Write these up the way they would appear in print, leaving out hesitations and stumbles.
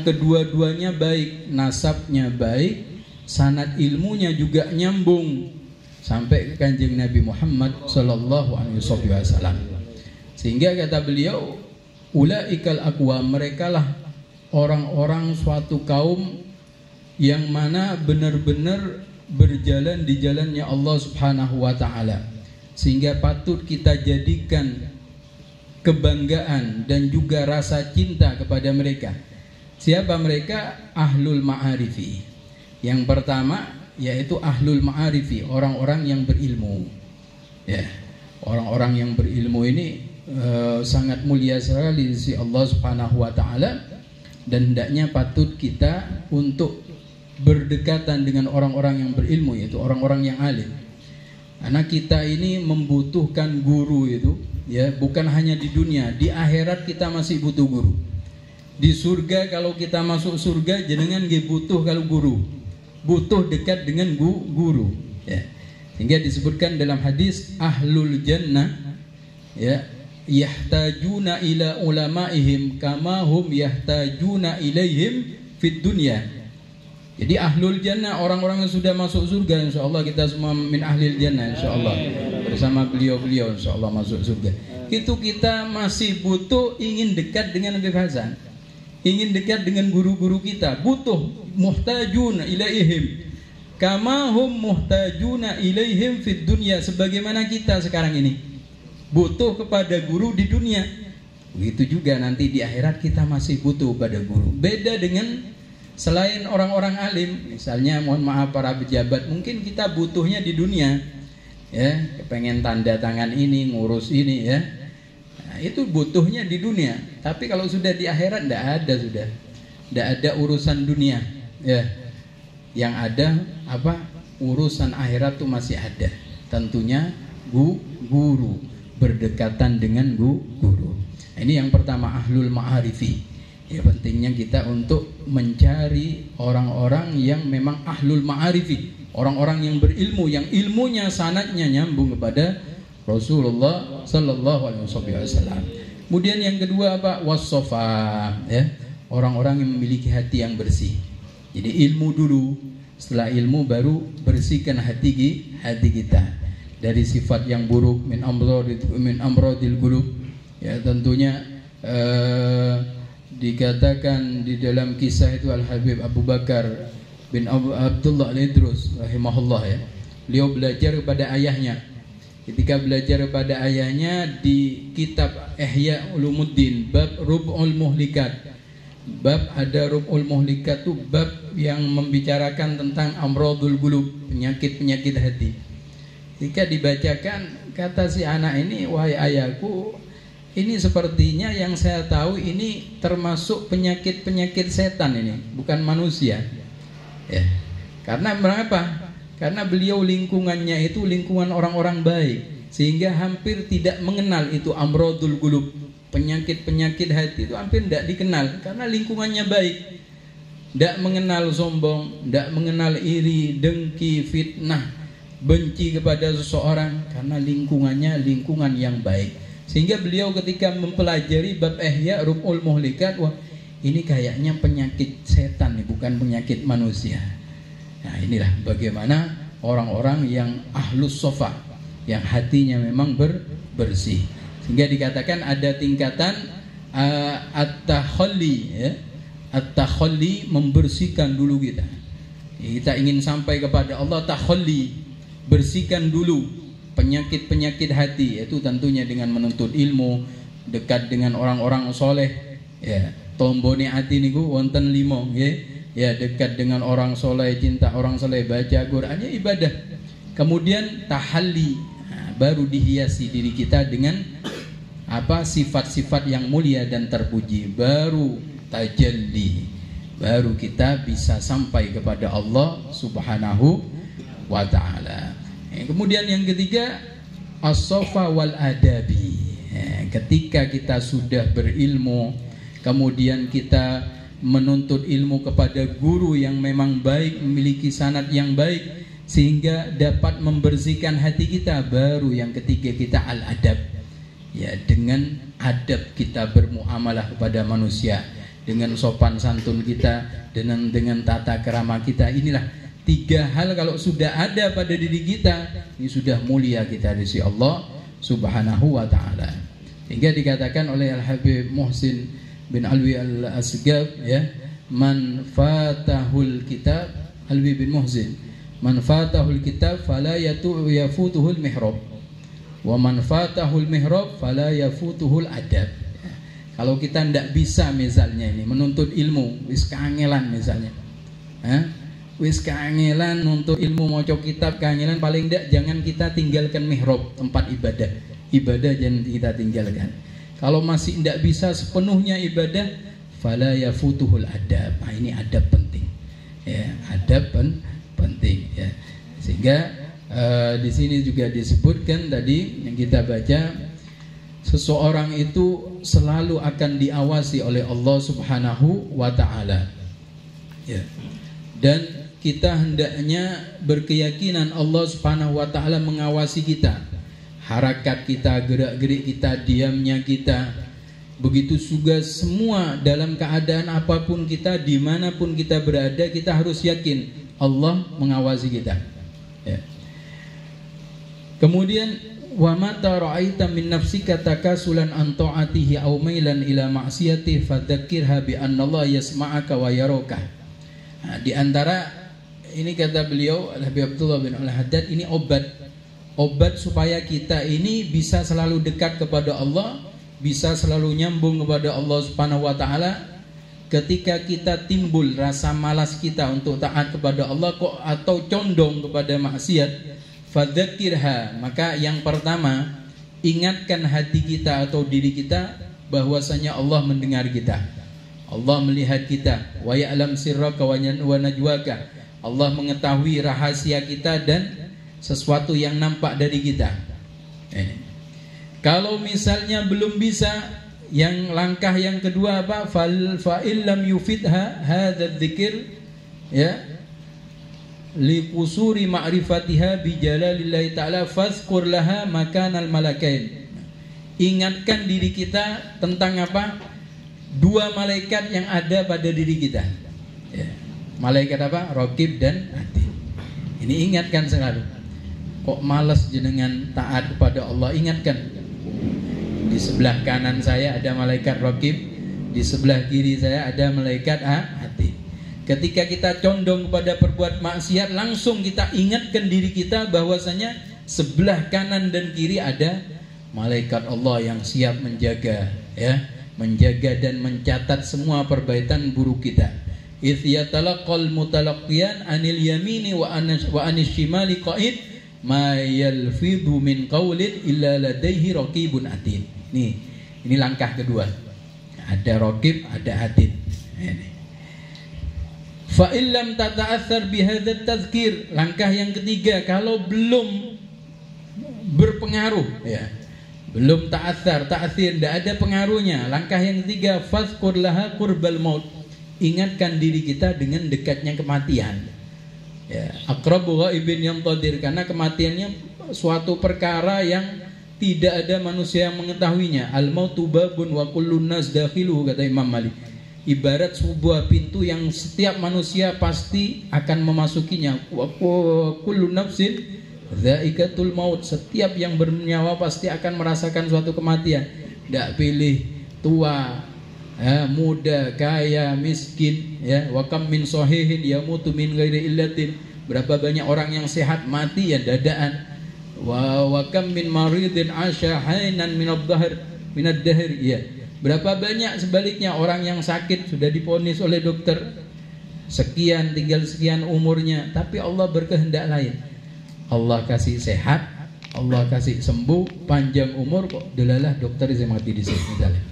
kedua-duanya baik, nasabnya baik, sanad ilmunya juga nyambung sampai ke Kanjeng Nabi Muhammad sallallahu alaihi wasallam. Sehingga kata beliau, ulaikal aqwa, merekalah orang-orang suatu kaum yang mana benar-benar berjalan di jalannya Allah Subhanahu wa taala. Sehingga patut kita jadikan kebanggaan dan juga rasa cinta kepada mereka. Siapa mereka? Ahlul ma'arifi. Yang pertama yaitu ahlul ma'arifi, orang-orang yang berilmu. Ya, orang-orang yang berilmu ini sangat mulia sekali di sisi Allah Subhanahu wa taala, dan hendaknya patut kita untuk berdekatan dengan orang-orang yang berilmu, yaitu orang-orang yang alim. Karena kita ini membutuhkan guru itu, ya, bukan hanya di dunia, di akhirat kita masih butuh guru. Di surga kalau kita masuk surga jenengan nggih butuh kalau guru. Butuh dekat dengan guru, ya. Sehingga disebutkan dalam hadis ahlul jannah, ya, yahtajuna ila ulamaihim kama hum yahtajuna ilaihim fid dunya. Jadi ahlul jannah, orang-orang yang sudah masuk surga, insyaallah kita semua min ahlil jannah insyaallah. Bersama beliau-beliau insyaallah masuk surga. Itu kita masih butuh, ingin dekat dengan Habib Hasan, ingin dekat dengan guru-guru kita, butuh, muhtajuna ilaihim kama hum muhtajuna ilaihim fid dunya, sebagaimana kita sekarang ini butuh kepada guru di dunia. Begitu juga nanti di akhirat kita masih butuh pada guru. Beda dengan selain orang-orang alim, misalnya mohon maaf para pejabat, mungkin kita butuhnya di dunia, ya, pengen tanda tangan ini, ngurus ini, ya. Nah, itu butuhnya di dunia. Tapi kalau sudah di akhirat tidak ada urusan dunia, ya. Yang ada apa? Urusan akhirat itu masih ada. Tentunya guru, berdekatan dengan guru. Nah, ini yang pertama, ahlul ma'arifi. Ya, pentingnya kita untuk mencari orang-orang yang memang ahlul ma'arifi, orang-orang yang berilmu, yang ilmunya sanadnya nyambung kepada Rasulullah sallallahu alaihi wasallam. Kemudian yang kedua apa? Wassofa, ya, orang-orang yang memiliki hati yang bersih. Jadi ilmu dulu, setelah ilmu baru bersihkan hati kita dari sifat yang buruk, min amradil qulub. Ya, tentunya dikatakan di dalam kisah itu Al-Habib Abu Bakar bin Abdullah Al-Idrus rahimahullah, ya. Beliau belajar kepada ayahnya. Ketika belajar kepada ayahnya di kitab Ihya Ulumuddin, bab Rub'ul Muhlikat. Bab ada Rub'ul Muhlikat itu bab yang membicarakan tentang amradul qulub, penyakit-penyakit hati. Ketika dibacakan, kata si anak ini, wahai ayahku, ini sepertinya yang saya tahu ini termasuk penyakit-penyakit setan ini, bukan manusia. Ya. Karena berapa? Karena beliau lingkungannya itu lingkungan orang-orang baik, sehingga hampir tidak mengenal itu amradul qulub, penyakit-penyakit hati itu hampir tidak dikenal karena lingkungannya baik. Tidak mengenal sombong, tidak mengenal iri, dengki, fitnah, benci kepada seseorang, karena lingkungannya lingkungan yang baik. Sehingga beliau ketika mempelajari bab Ihya Rub'ul Muhlikat, wah, ini kayaknya penyakit setan nih, bukan penyakit manusia. Nah, inilah bagaimana orang-orang yang ahlus sofa, yang hatinya memang bersih. Sehingga dikatakan ada tingkatan at-takhalli, ya. At-takhalli, membersihkan dulu kita. Kita ingin sampai kepada Allah, takhalli, bersihkan dulu penyakit-penyakit hati, yaitu tentunya dengan menuntut ilmu, dekat dengan orang-orang soleh, ya. Tombone hati niku wonten 5, ya, dekat dengan orang soleh, cinta orang soleh, baca Qur'annya ibadah. Kemudian tahalli, nah, baru dihiasi diri kita dengan apa? Sifat-sifat yang mulia dan terpuji, baru tajalli, baru kita bisa sampai kepada Allah Subhanahu wa ta'ala. Kemudian yang ketiga, as-sofa wal adabi. Ketika kita sudah berilmu, kemudian kita menuntut ilmu kepada guru yang memang baik, memiliki sanad yang baik, sehingga dapat membersihkan hati kita, baru yang ketiga kita al-adab. Ya, dengan adab kita bermuamalah kepada manusia, dengan sopan santun kita, dengan tata kerama kita. Inilah 3 hal kalau sudah ada pada diri kita, ini sudah mulia kita di sisi Allah Subhanahu wa taala. Hingga dikatakan oleh Al-Habib Muhsin bin Alwi Al-Asgab, ya, man fatahul kitab, Alwi bin Muhsin, man fatahul kitab fala yafutuhul mihrab, wa man fatahul mihrab fala yafutuhul adab. Kalau kita tidak bisa misalnya ini menuntut ilmu, wis kangelan misalnya, wis kangelan nuntut ilmu, maca kitab kangelan, paling tidak jangan kita tinggalkan mihrab, tempat ibadah jangan kita tinggalkan. Kalau masih tidak bisa sepenuhnya ibadah, fala yafutuhul adab. Nah, ini adab penting, ya, adab penting, ya. Sehingga di sini juga disebutkan tadi yang kita baca, seseorang itu selalu akan diawasi oleh Allah Subhanahu wa taala, ya. Dan kita hendaknya berkeyakinan Allah Subhanahu wa taala mengawasi kita, harakat kita, gerak-gerik kita, diamnya kita. Begitu juga semua dalam keadaan apapun kita, dimanapun kita berada, kita harus yakin Allah mengawasi kita, ya. Kemudian wa mata ra'aita min nafsika takasulan an ta'atihi aw mailan ila ma'siyatihi fadzakirha bi anna Allah yasma'aka wa yaraka. Nah, di antara ini kata beliau Habib Abdullah bin Al-Haddad, ini obat supaya kita ini bisa selalu dekat kepada Allah, bisa selalu nyambung kepada Allah Subhanahu wa taala. Ketika kita timbul rasa malas kita untuk taat kepada Allah kok atau condong kepada maksiat, fadzakirha, maka yang pertama ingatkan hati kita atau diri kita bahwasanya Allah mendengar kita, Allah melihat kita, wa ya'lam sirraka wa najwaka, Allah mengetahui rahasia kita dan sesuatu yang nampak dari kita. Kalau misalnya belum bisa, yang langkah yang kedua apa? Fa illam yufidha hadzal dzikir, ya, li qusuri ma'rifatiha bi jalalillahi ta'ala fazkur laha makanal malakain. Ingatkan diri kita tentang apa? 2 malaikat yang ada pada diri kita, ya. Malaikat apa? Raqib dan Atid. Ini ingatkan selalu. Kok malas jenengan taat kepada Allah, ingatkan. Di sebelah kanan saya ada malaikat Raqib, di sebelah kiri saya ada malaikat Atid. Ketika kita condong kepada perbuat maksiat, langsung kita ingatkan diri kita bahwasanya sebelah kanan dan kiri ada malaikat Allah yang siap menjaga, ya, menjaga dan mencatat semua perbaikan buruk kita. Idz yatalaqal mutalaqqiyan anil yamini wa anis shimali qa'id ma yalfidhu min qaulin illa ladaihi raqibun atid. Ini langkah kedua. Ada raqib, ada atid. Ini. Fa illam tata'athar bihadzal tazkir, langkah yang ketiga, kalau belum berpengaruh, ya, belum ta'athir, tidak ada pengaruhnya, langkah yang ketiga, fazkur laha qurbal maut, ingatkan diri kita dengan dekatnya kematian, ya, aqrabu ghaibin yang tadir, karena kematiannya suatu perkara yang tidak ada manusia yang mengetahuinya. Al mautu babun wa kullun nas dakhiluhu, kata Imam Malik. Ibarat sebuah pintu yang setiap manusia pasti akan memasukinya. Wa kullu nafsin dhaikatul maut, setiap yang bernyawa pasti akan merasakan suatu kematian. Tidak pilih tua, muda, kaya, miskin, ya. Wa kam min sahihin yamutu min ghairi illatin, berapa banyak orang yang sehat mati ya dadaan. Wa kam min maridin asya hainan min ad-dahr ya. Berapa banyak sebaliknya orang yang sakit sudah diponis oleh dokter sekian, tinggal sekian umurnya, tapi Allah berkehendak lain. Allah kasih sehat, Allah kasih sembuh, panjang umur, kok delalah dokter saya mati di sini misalnya.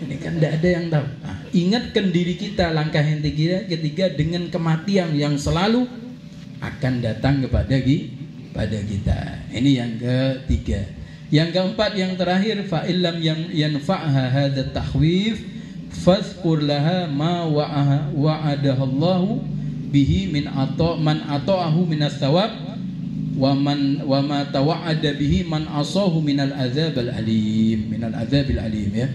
Ini kan tidak ada yang tahu. Nah, ingatkan diri kita langkah yang ketiga dengan kematian yang selalu akan datang kepada kita. Ini yang ketiga. Yang keempat, yang terakhir, fa illam yanfa'ha hadza takhwif fazkur laha ma wa'adahallahu bihi min man ata'ahu minas thawab wa ma tawa'ada bihi man asahu minal azabil alim, ya.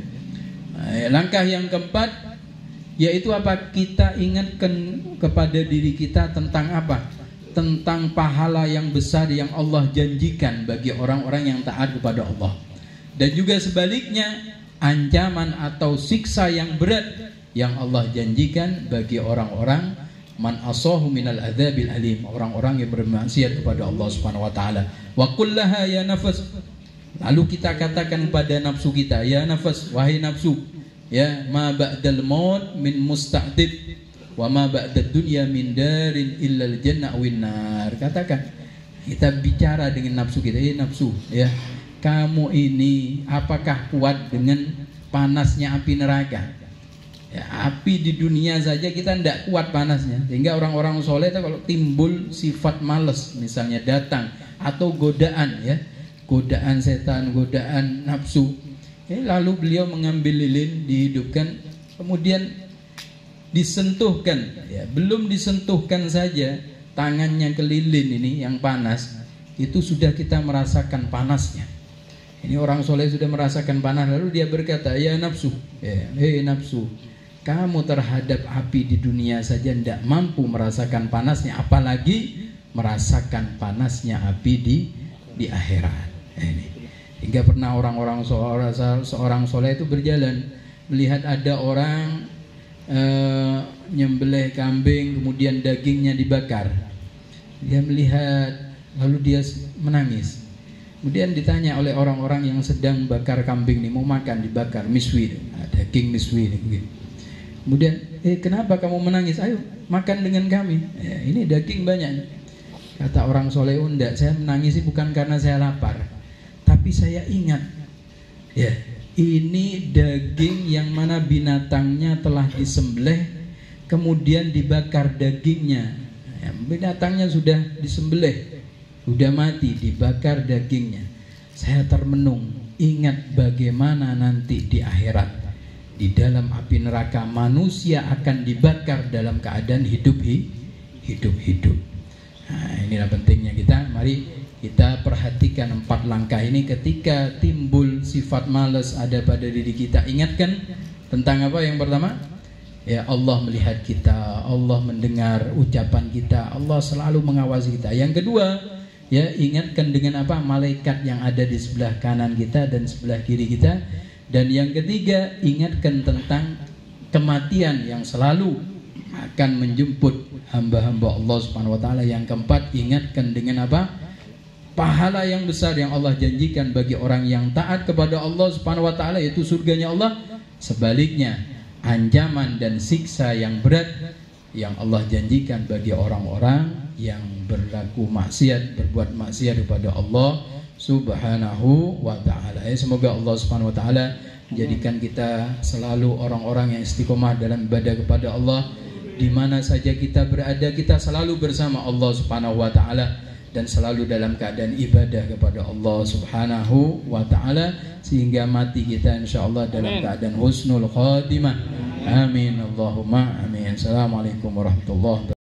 Langkah yang keempat, Yaitu apa? Kita ingatkan kepada diri kita tentang apa? Tentang pahala yang besar yang Allah janjikan bagi orang-orang yang taat kepada Allah. Dan juga sebaliknya, ancaman atau siksa yang berat yang Allah janjikan bagi orang-orang man asahu minal adzabil alim, orang-orang yang bermaksiat kepada Allah Subhanahu wa taala. Wa qul laha ya nafas. Lalu kita katakan pada nafsu kita, ya nafas, wahai nafsu, ya ma ba'dal maut min musta'dib wa ma ba'dad dunya min darin illal jannah win nar. Katakan, kita bicara dengan nafsu kita, nafsu, ya, kamu ini apakah kuat dengan panasnya api neraka? Ya, api di dunia saja kita tidak kuat panasnya. Sehingga orang-orang soleh itu kalau timbul sifat malas misalnya datang, atau godaan, ya, godaan setan, godaan nafsu, lalu beliau mengambil lilin, dihidupkan, kemudian disentuhkan, ya, belum disentuhkan saja tangannya ke lilin ini yang panas, itu sudah kita merasakan panasnya. Ini orang soleh sudah merasakan panas, lalu dia berkata, ya nafsu, ya, hei nafsu, kamu terhadap api di dunia saja tidak mampu merasakan panasnya, apalagi merasakan panasnya api di akhirat. Ini. Hingga pernah orang-orang seorang soleh itu berjalan, melihat ada orang nyembelih kambing, kemudian dagingnya dibakar. Dia melihat, lalu dia menangis. Kemudian ditanya oleh orang-orang yang sedang bakar kambing ini, mau makan, dibakar miswi, daging miswi ini. Kemudian, kenapa kamu menangis? Ayo makan dengan kami. Ya, ini daging banyak. Kata orang soleh, enggak, saya menangis bukan karena saya lapar, tapi saya ingat, ya, ini daging yang mana binatangnya telah disembelih, kemudian dibakar dagingnya. Ya, binatangnya sudah disembelih, sudah mati, dibakar dagingnya. Saya termenung, ingat bagaimana nanti di akhirat, di dalam api neraka manusia akan dibakar dalam keadaan hidup-hidup. Nah, inilah pentingnya kita. Mari kita perhatikan 4 langkah ini. Ketika timbul sifat malas ada pada diri kita, ingatkan tentang apa? Yang pertama, ya, Allah melihat kita, Allah mendengar ucapan kita, Allah selalu mengawasi kita. Yang kedua, ya, ingatkan dengan apa? Malaikat yang ada di sebelah kanan kita dan sebelah kiri kita. Dan yang ketiga, ingatkan tentang kematian yang selalu akan menjemput hamba-hamba Allah Subhanahu wa taala. Yang keempat, ingatkan dengan apa? Pahala yang besar yang Allah janjikan bagi orang yang taat kepada Allah Subhanahu wa taala, yaitu surganya Allah. Sebaliknya, ancaman dan siksa yang berat yang Allah janjikan bagi orang-orang yang berlaku maksiat, berbuat maksiat kepada Allah Subhanahu wa ta'ala. Semoga Allah Subhanahu wa ta'ala menjadikan kita selalu orang-orang yang istiqomah dalam ibadah kepada Allah. Di mana saja kita berada, kita selalu bersama Allah Subhanahu wa ta'ala, dan selalu dalam keadaan ibadah kepada Allah Subhanahu wa ta'ala, sehingga mati kita insyaallah dalam keadaan husnul khatimah. Amin Allahumma amin. Assalamualaikum warahmatullahi wabarakatuh.